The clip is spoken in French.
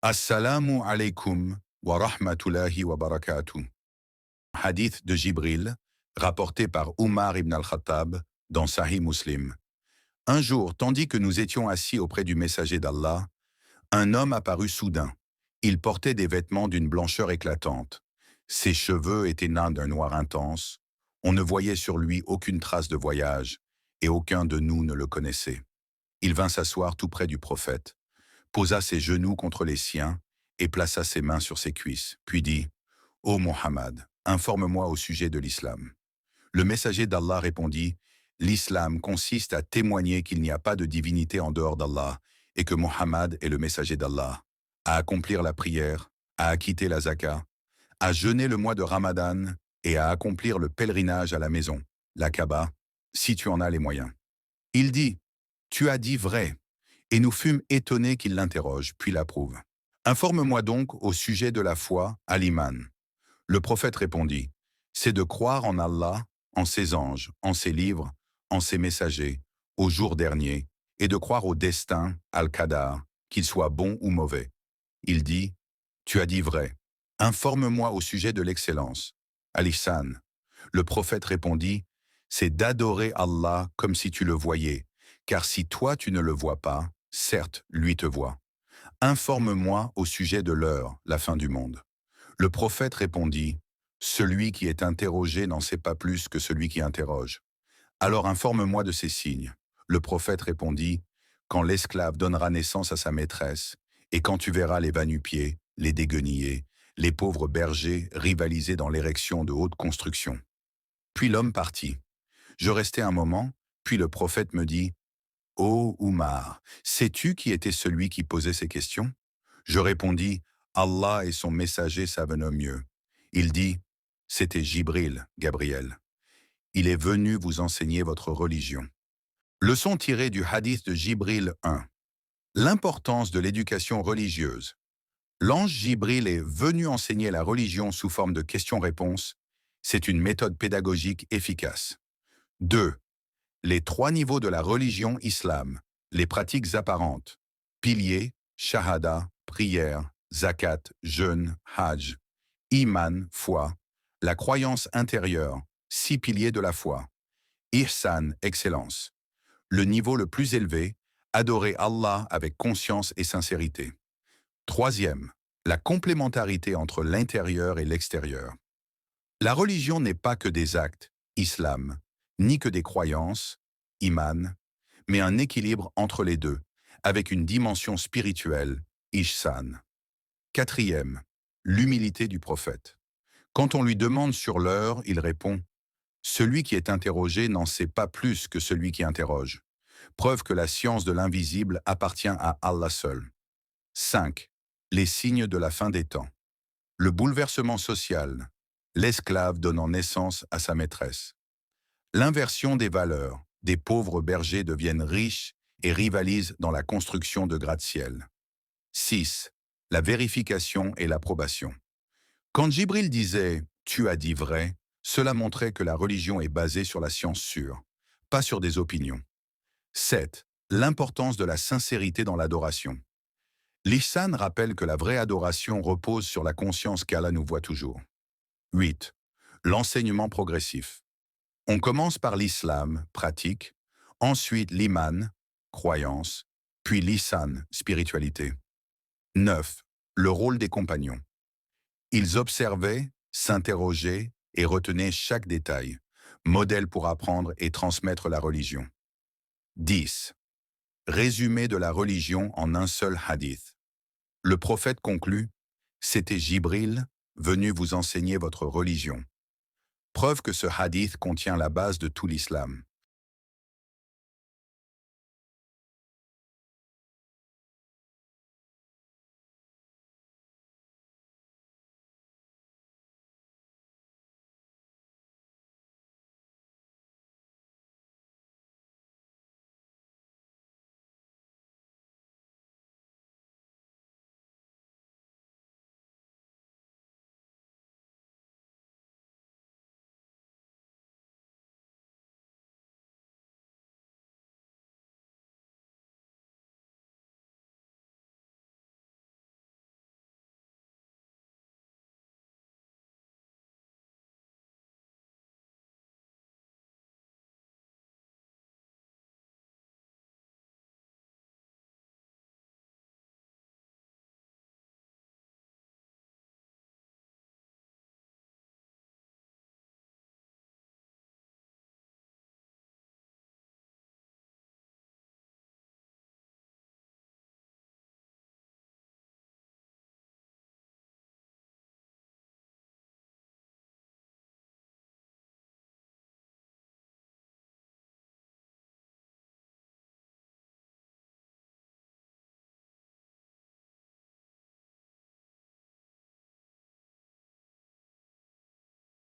Assalamu alaikum wa rahmatullahi wa barakatuh. Hadith de Jibril, rapporté par Umar ibn al-Khattab dans Sahih Muslim. Un jour, tandis que nous étions assis auprès du messager d'Allah, un homme apparut soudain. Il portait des vêtements d'une blancheur éclatante. Ses cheveux étaient nats d'un noir intense. On ne voyait sur lui aucune trace de voyage, et aucun de nous ne le connaissait. Il vint s'asseoir tout près du prophète, posa ses genoux contre les siens et plaça ses mains sur ses cuisses, puis dit « Ô Mohammed, informe-moi au sujet de l'islam. » Le messager d'Allah répondit « L'islam consiste à témoigner qu'il n'y a pas de divinité en dehors d'Allah et que Mohammed est le messager d'Allah, à accomplir la prière, à acquitter la zakat, à jeûner le mois de Ramadan et à accomplir le pèlerinage à la maison, la Kaaba, si tu en as les moyens. » Il dit « Tu as dit vrai. » Et nous fûmes étonnés qu'il l'interroge, puis l'approuve. « Informe-moi donc au sujet de la foi, à l'iman. » Le prophète répondit, « C'est de croire en Allah, en ses anges, en ses livres, en ses messagers, au jour dernier, et de croire au destin, al-qadar, qu'il soit bon ou mauvais. » Il dit, « Tu as dit vrai. Informe-moi au sujet de l'excellence, al-ihsan. » Le prophète répondit, « C'est d'adorer Allah comme si tu le voyais, car si toi tu ne le vois pas, certes, lui te voit. Informe-moi au sujet de l'heure, la fin du monde. » Le prophète répondit, « Celui qui est interrogé n'en sait pas plus que celui qui interroge. Alors informe-moi de ces signes. » Le prophète répondit, « Quand l'esclave donnera naissance à sa maîtresse, et quand tu verras les va-nu-pieds, les déguenillés, les pauvres bergers rivaliser dans l'érection de hautes constructions. » Puis l'homme partit. Je restai un moment, puis le prophète me dit, « Ô Umar, sais-tu qui était celui qui posait ces questions ?» Je répondis, « Allah et son messager savent le mieux. » Il dit, « C'était Jibril, Gabriel. Il est venu vous enseigner votre religion. » Leçon tirée du hadith de Jibril 1. L'importance de l'éducation religieuse. L'ange Jibril est venu enseigner la religion sous forme de questions-réponses. C'est une méthode pédagogique efficace. 2. Les 3 niveaux de la religion islam, les pratiques apparentes, piliers, shahada, prière, zakat, jeûne, hajj, iman, foi, la croyance intérieure, 6 piliers de la foi, ihsan, excellence. Le niveau le plus élevé, adorer Allah avec conscience et sincérité. 3e, la complémentarité entre l'intérieur et l'extérieur. La religion n'est pas que des actes, islam, ni que des croyances, iman, mais un équilibre entre les deux, avec une dimension spirituelle, ihsan. 4e, l'humilité du prophète. Quand on lui demande sur l'heure, il répond « Celui qui est interrogé n'en sait pas plus que celui qui interroge. » Preuve que la science de l'invisible appartient à Allah seul. 5. Les signes de la fin des temps. Le bouleversement social, l'esclave donnant naissance à sa maîtresse. L'inversion des valeurs, des pauvres bergers deviennent riches et rivalisent dans la construction de gratte-ciel. 6. La vérification et l'approbation. Quand Jibril disait « Tu as dit vrai », cela montrait que la religion est basée sur la science sûre, pas sur des opinions. 7. L'importance de la sincérité dans l'adoration. L'ihsan rappelle que la vraie adoration repose sur la conscience qu'Allah nous voit toujours. 8. L'enseignement progressif. On commence par l'islam, pratique, ensuite l'iman, croyance, puis l'ihsan, spiritualité. 9. Le rôle des compagnons. Ils observaient, s'interrogeaient et retenaient chaque détail, modèle pour apprendre et transmettre la religion. 10. Résumé de la religion en un seul hadith. Le prophète conclut, « C'était Jibril, venu vous enseigner votre religion. » Preuve que ce hadith contient la base de tout l'islam.